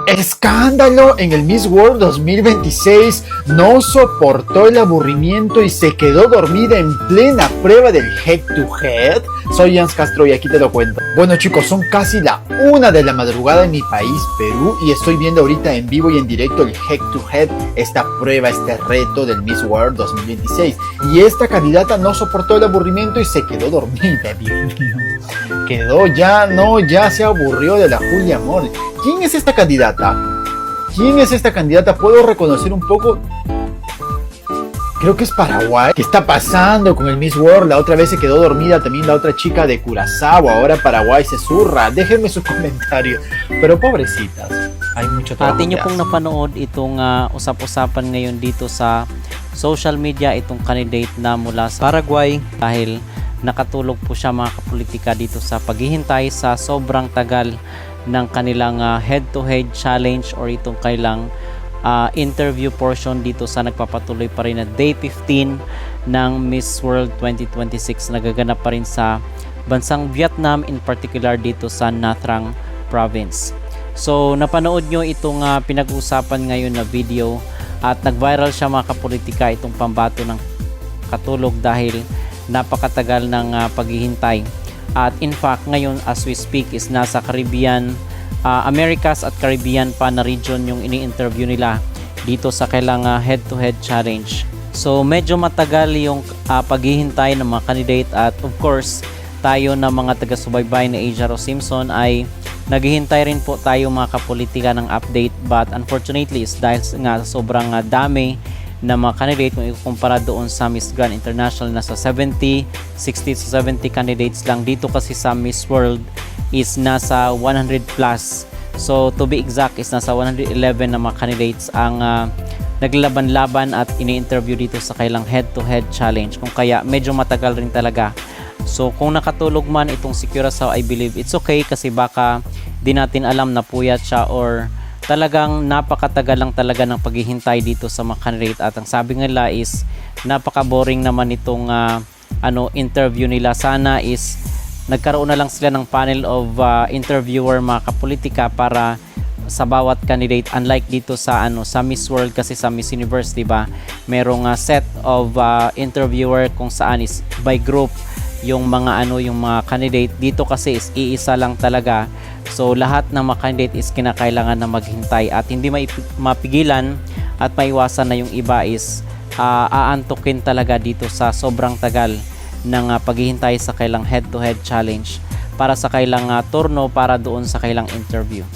Escándalo en el Miss World 2026, no soportó el aburrimiento y se quedó dormida en plena prueba del head to head. Soy Jans Castro y aquí te lo cuento. Bueno chicos, son casi la 1 de la madrugada en mi país, Perú, y estoy viendo ahorita en vivo y en directo el head to head, esta prueba, este reto del Miss World 2026. Y esta candidata no soportó el aburrimiento y se quedó dormida, Dios mío. Ya se aburrió de la Julia Amor. ¿Quién es esta candidata? ¿Puedo reconocer un poco? Creo que es Paraguay. ¿Qué está pasando con el Miss World? La otra vez se quedó dormida también la otra chica de Curazao. Ahora Paraguay se zurra. Déjenme sus comentarios. Pero pobrecitas, hay mucho trabajo. Atin nyo pong napanood itong usap-usapan ngayon dito sa social media, itong candidate na mula sa Paraguay, dahil nakatulog po siya mga kapolitika dito sa paghihintay sa sobrang tagal ng kanilang head-to-head challenge or itong kanilang interview portion dito sa nagpapatuloy pa rin na day 15 ng Miss World 2026 na gaganap pa rin sa bansang Vietnam, in particular dito sa Nha Trang province. So napanood nyo itong pinag-uusapan ngayon na video at nag-viral siya mga kapolitika, itong pambato ng katulog dahil napakatagal ng paghihintay. At in fact ngayon as we speak is nasa Caribbean, Americas at Caribbean pa na region yung ini-interview nila dito sa kailang head-to-head challenge. So medyo matagal yung paghihintay ng mga candidate at of course tayo na mga taga-subaybay na Asia Rose Simpson ay naghihintay rin po tayo mga kapolitika ng update, but unfortunately is dahil nga sobrang dami na mga candidate kung ikukumpara doon sa Miss Grand International na sa 60 to 70 candidates lang, dito kasi sa Miss World is nasa 100 plus. So to be exact is nasa 111 na mga candidates ang naglaban-laban at ini-interview dito sa kailang head-to-head challenge, kung kaya medyo matagal rin talaga. So kung nakatulog man itong si Curaçao, I believe it's okay kasi baka di natin alam na puyat siya or talagang napakatagal lang talaga ng paghihintay dito sa mga candidate. At ang sabi nila is napaka-boring naman itong interview nila. Sana is nagkaroon na lang sila ng panel of interviewer mga kapolitika para sa bawat candidate, unlike dito sa sa Miss World. Kasi sa Miss Universe, diba, merong set of interviewer kung saan is by group yung mga yung mga candidate. Dito kasi is iisa lang talaga. So lahat ng mga candidate is kinakailangan na maghintay at hindi mapigilan at maiwasan na yung iba is aantukin talaga dito sa sobrang tagal ng paghihintay sa kailang head-to-head challenge para sa kailang turno para doon sa kailang interview.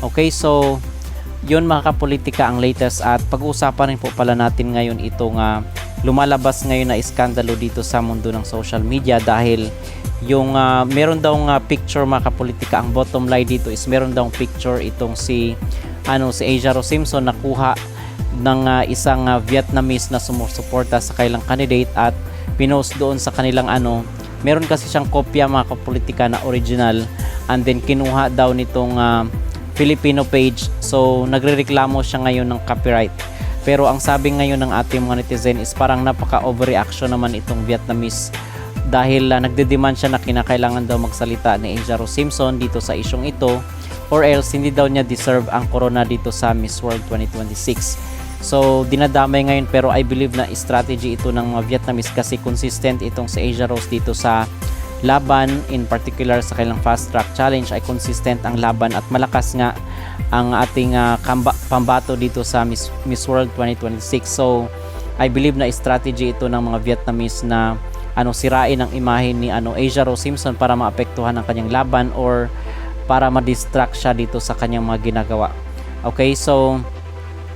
Okay, so yun mga kapolitika ang latest at pag-uusapan rin po pala natin ngayon itong lumalabas ngayon na iskandalo dito sa mundo ng social media dahil yung meron daw picture mga kapolitika. Ang bottom line dito is meron daw picture itong si Asia Rose Simpson nakuha ng isang Vietnamese na sumusuporta sa kailang candidate at pinost doon sa kanilang meron kasi siyang kopya mga kapolitika na original and then kinuha daw nitong Filipino page. So nagrereklamo siya ngayon ng copyright. Pero ang sabi ngayon ng ating mga netizen is parang napaka overreaction naman itong Vietnamese dahil nagde-demand siya na kinakailangan daw magsalita ni Asia Rose Simpson dito sa isyong ito or else hindi daw niya deserve ang corona dito sa Miss World 2026. So dinadamay ngayon, pero I believe na strategy ito ng mga Vietnamese kasi consistent itong si Asia Rose dito sa laban, in particular sa kailang fast track challenge ay consistent ang laban at malakas nga ang ating pambato dito sa Miss World 2026. So I believe na strategy ito ng mga Vietnamese na sirain ang imahe ni Asia Rose Simpson para maapektuhan ang kanyang laban or para ma-distract siya dito sa kanyang mga ginagawa. Okay, so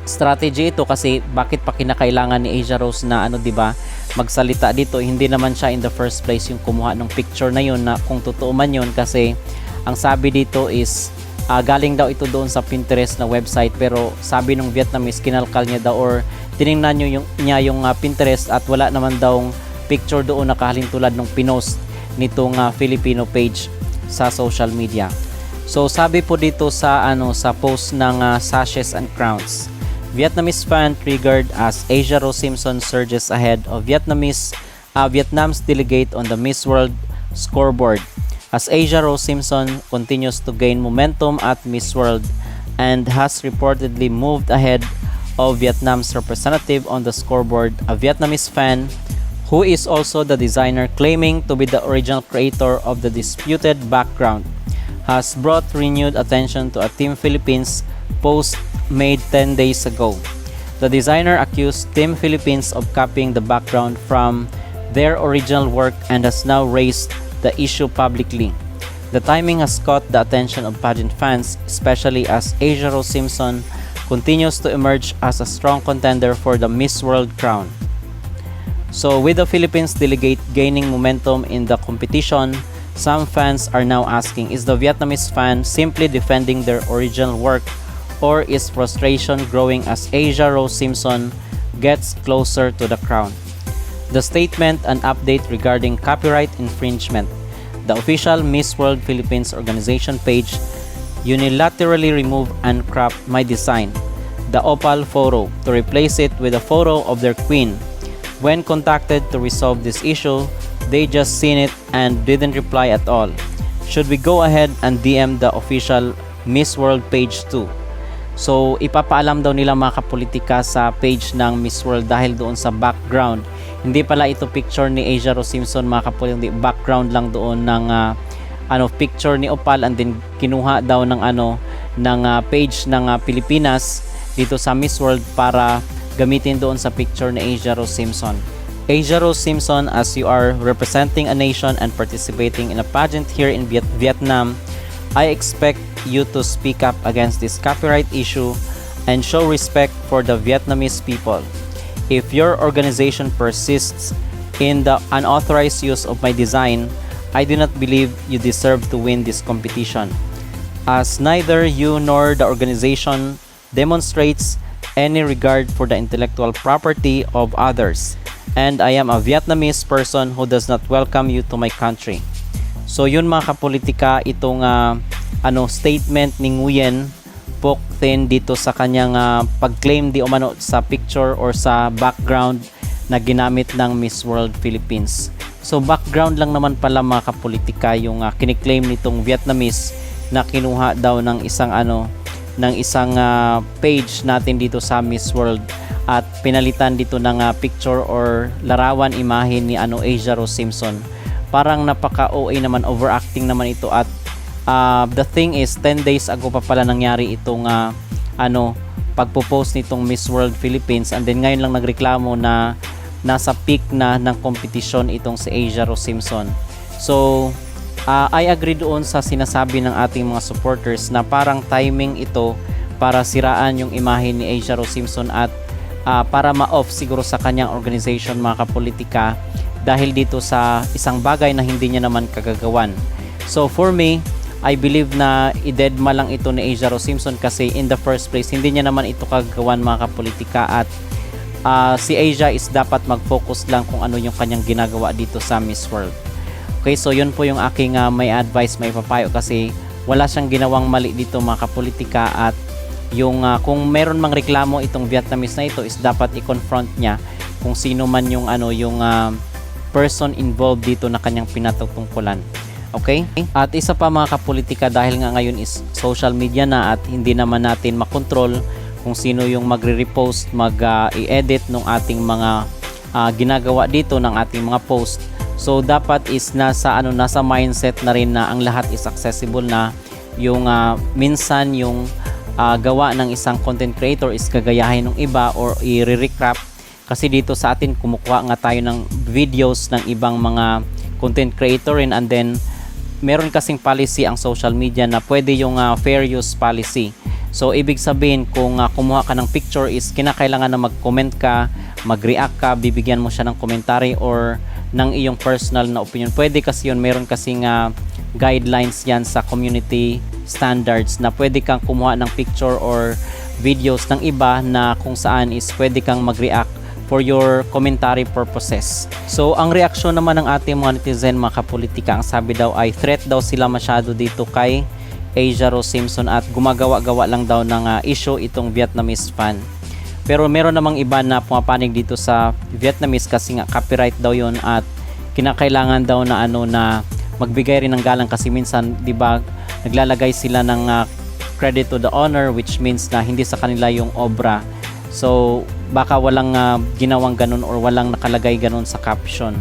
strategy ito kasi bakit pa kinakailangan ni Asia Rose na diba, magsalita dito? Hindi naman siya in the first place yung kumuha ng picture na yun, na kung totoo man yun, kasi ang sabi dito is galing daw ito doon sa Pinterest na website, pero sabi ng Vietnamese kinalkal niya daw or tiningnan niya yung Pinterest at wala naman daw picture doon nakahalin tulad ng pinost nitong Filipino page sa social media. So sabi po dito sa sa post ng Sashes and Crowns, Vietnamese fan triggered as Asia Rose Simpson surges ahead of Vietnam's delegate on the Miss World scoreboard as Asia Rose Simpson continues to gain momentum at Miss World and has reportedly moved ahead of Vietnam's representative on the scoreboard, a Vietnamese fan who is also the designer claiming to be the original creator of the disputed background, has brought renewed attention to a Team Philippines post made 10 days ago. The designer accused Team Philippines of copying the background from their original work and has now raised the issue publicly. The timing has caught the attention of pageant fans, especially as Asia Rose Simpson continues to emerge as a strong contender for the Miss World crown. So with the Philippines delegate gaining momentum in the competition, some fans are now asking, is the Vietnamese fan simply defending their original work, or is frustration growing as Asia Rose Simpson gets closer to the crown? The statement an update regarding copyright infringement. The official Miss World Philippines organization page unilaterally removed and cropped my design, the opal photo, to replace it with a photo of their queen. When contacted to resolve this issue, they just seen it and didn't reply at all. Should we go ahead and DM the official Miss World page too? So ipapaalam daw nila mga kapolitika sa page ng Miss World dahil doon sa background. Hindi pala ito picture ni Asia Rose Simpson mga kapolitika, background lang doon ng picture ni Opal, and then kinuha daw ng page ng Pilipinas dito sa Miss World para gamitin doon sa picture ni Asia Rose Simpson. Asia Rose Simpson, as you are representing a nation and participating in a pageant here in Vietnam, I expect you to speak up against this copyright issue and show respect for the Vietnamese people. If your organization persists in the unauthorized use of my design, I do not believe you deserve to win this competition, as neither you nor the organization demonstrates any regard for the intellectual property of others, and I am a Vietnamese person who does not welcome you to my country. So yun mga kapolitika, itong statement ni Nguyen Phuoc Tin dito sa kanyang pag-claim di umano sa picture or sa background na ginamit ng Miss World Philippines. So background lang naman pala mga kapolitika yung kiniklaim nitong Vietnamese na kinuha daw ng isang page natin dito sa Miss World at pinalitan dito ng picture or larawan imahe ni Asia Rose Simpson. Parang napaka-OA naman, overacting naman ito, at the thing is 10 days ago pa pala nangyari itong pagpo-post nitong Miss World Philippines, and then ngayon lang nagreklamo na nasa peak na ng kompetisyon itong si Asia Rose Simpson. So I agree doon sa sinasabi ng ating mga supporters na parang timing ito para siraan yung imahe ni Asia Rose Simpson at para ma-off siguro sa kanyang organization mga kapolitika dahil dito sa isang bagay na hindi niya naman kagagawan. So for me, I believe na i-deadma lang ito ni Asia Rose Simpson kasi in the first place hindi niya naman ito kagagawan mga kapolitika, at si Asia is dapat mag-focus lang kung ano yung kanyang ginagawa dito sa Miss World. Okay, so yun po yung aking may advice, may papayo, kasi wala siyang ginawang mali dito mga kapolitika, at yung kung meron mang reklamo itong Vietnamese na ito is dapat i-confront niya kung sino man yung person involved dito na kanyang pinatutungkulan. Okay? At isa pa mga kapolitika, dahil nga ngayon is social media na at hindi naman natin makontrol kung sino yung magre-repost, mag-i-edit ng ating mga ginagawa dito ng ating mga post. So dapat is nasa mindset na rin na ang lahat is accessible na. Yung minsan yung gawa ng isang content creator is gagayahin ng iba or i-recrop, kasi dito sa atin kumukuha nga tayo ng videos ng ibang mga content creator rin, and then meron kasing policy ang social media na pwede yung fair use policy. So ibig sabihin kung kumuha ka ng picture is kinakailangan na mag-comment ka, mag-react ka, bibigyan mo siya ng commentary or ng iyong personal na opinion. Pwede kasi yun, meron kasing guidelines yan sa community standards na pwede kang kumuha ng picture or videos ng iba na kung saan is pwede kang mag-react for your commentary purposes. So ang reaksyon naman ng ating mga netizen mga kapolitika, ang sabi daw ay threat daw sila masyado dito kay Asia Rose Simpson at gumagawa-gawa lang daw ng issue itong Vietnamese fan. Pero meron namang iba na pumapanig dito sa Vietnamese kasi nga copyright daw yon at kinakailangan daw na na magbigay rin ng galang kasi minsan 'di ba naglalagay sila ng credit to the owner, which means na hindi sa kanila yung obra. So baka walang ginawang ganun or walang nakalagay ganun sa caption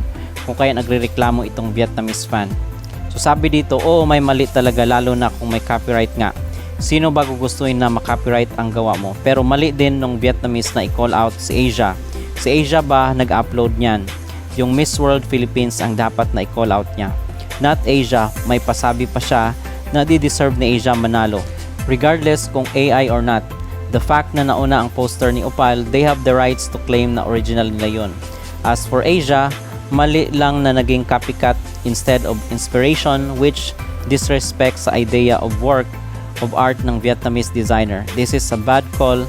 kung kaya nagrereklamo itong Vietnamese fan. So sabi dito, may mali talaga, lalo na kung may copyright nga. Sino ba gugustuhin na makopyright ang gawa mo? Pero mali din nung Vietnamese na i-call out si Asia. Si Asia ba nag-upload niyan? Yung Miss World Philippines ang dapat na i-call out niya. Not Asia, may pasabi pa siya na di-deserve ni Asia manalo. Regardless kung AI or not, the fact na nauna ang poster ni Opal, they have the rights to claim na original nila yun. As for Asia, mali lang na naging copycat instead of inspiration, which disrespects sa idea of work of art ng Vietnamese designer. This is a bad call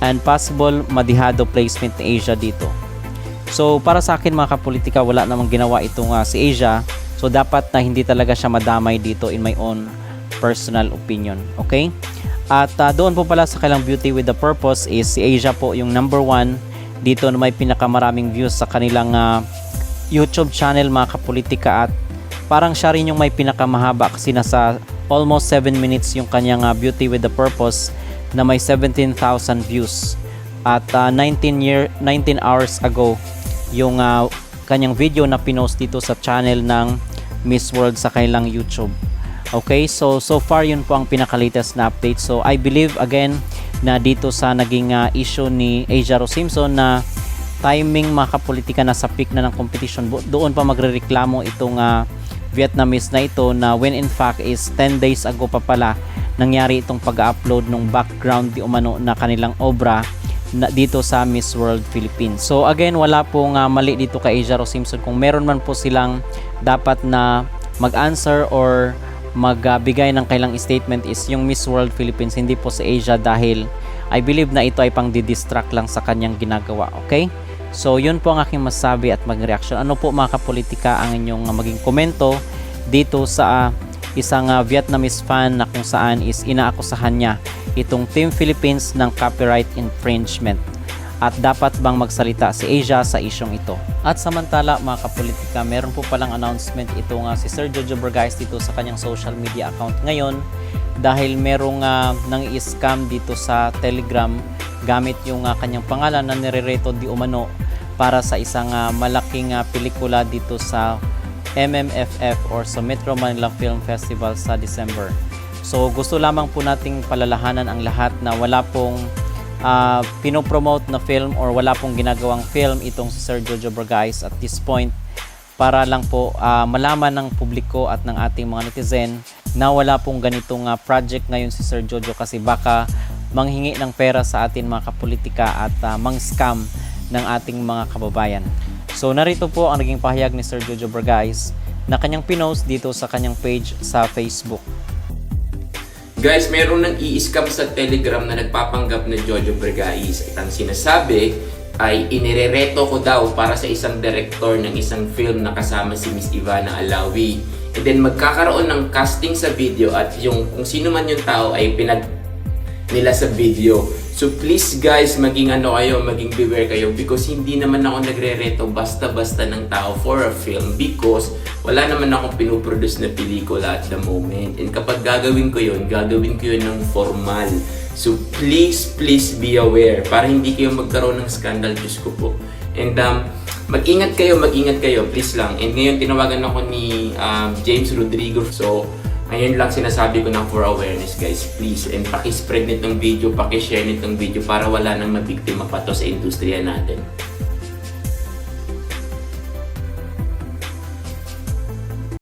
and possible madihado placement ni Asia dito. So para sa akin mga kapolitika, wala namang ginawa itong si Asia. So dapat na hindi talaga siya madamay dito in my own personal opinion. Okay? At doon po pala sa kailang Beauty with the Purpose is si Asia po yung number 1 dito na may pinakamaraming views sa kanilang YouTube channel mga kapolitika, at parang siya rin yung may pinakamahaba kasi nasa almost 7 minutes yung kanyang Beauty with the Purpose na may 17,000 views. At 19 hours ago yung kanyang video na pinost dito sa channel ng Miss World sa kailang YouTube. Okay, so far yun po ang pinaka-latest na update. So I believe again na dito sa naging issue ni Asia Rose Simpson na timing mga kapolitika na sa peak na ng competition, doon pa magrereklamo itong Vietnamese na ito na when in fact is 10 days ago pa pala nangyari itong pag-upload ng background di umano na kanilang obra na dito sa Miss World Philippines. So again, wala pong mali dito kay Asia Rose Simpson. Kung meron man po silang dapat na mag-answer or magbigay ng kailang statement is yung Miss World Philippines, hindi po sa Asia, dahil I believe na ito ay pang didistract lang sa kanyang ginagawa. Okay? So yun po ang aking masabi at mag-reaction. Ano po mga kapolitika ang inyong maging komento dito sa isang Vietnamese fan na kung saan is inaakusahan niya itong Team Philippines ng copyright infringement, at dapat bang magsalita si Asia sa isyong ito? At samantala mga kapolitika, meron po palang announcement ito si Sir Jojo Vergais dito sa kanyang social media account ngayon, dahil merong nang i-scam dito sa Telegram gamit yung kanyang pangalan na nirereto di umano para sa isang malaking pelikula dito sa MMFF or sa Metro Manila Film Festival sa December. So gusto lamang po nating palalahanan ang lahat na wala pong pinopromote na film or wala pong ginagawang film itong si Sir Jojo Vergais at this point, para lang po malaman ng publiko at ng ating mga netizen na wala pong ganitong project ngayon si Sir Jojo, kasi baka manghingi ng pera sa atin mga kapolitika at mang-scam ng ating mga kababayan. So narito po ang naging pahayag ni Sir Jojo Vergais na kanyang pinost dito sa kanyang page sa Facebook. Guys, meron nang i-scam sa Telegram na nagpapanggap na Jojo Vergais. At ang sinasabi ay inirereto ko daw para sa isang director ng isang film na kasama si Miss Ivana Alawi. And then magkakaroon ng casting sa video at yung kung sino man yung tao ay pinag nila sa video. So please guys, maging maging beware kayo, because hindi naman ako nagre-reto basta-basta ng tao for a film, because wala naman akong pinuproduce na pelikula at the moment. And kapag gagawin ko yun ng formal. So please be aware para hindi kayo magkaroon ng scandal, Diyos ko po. And mag-ingat kayo, please lang. And ngayon tinawagan ako ni James Rodrigo. So ngayon lang sinasabi ko na for awareness guys, please. And paki-spread nitong video, paki-share nitong video para wala nang mabiktima pa to sa industriya natin.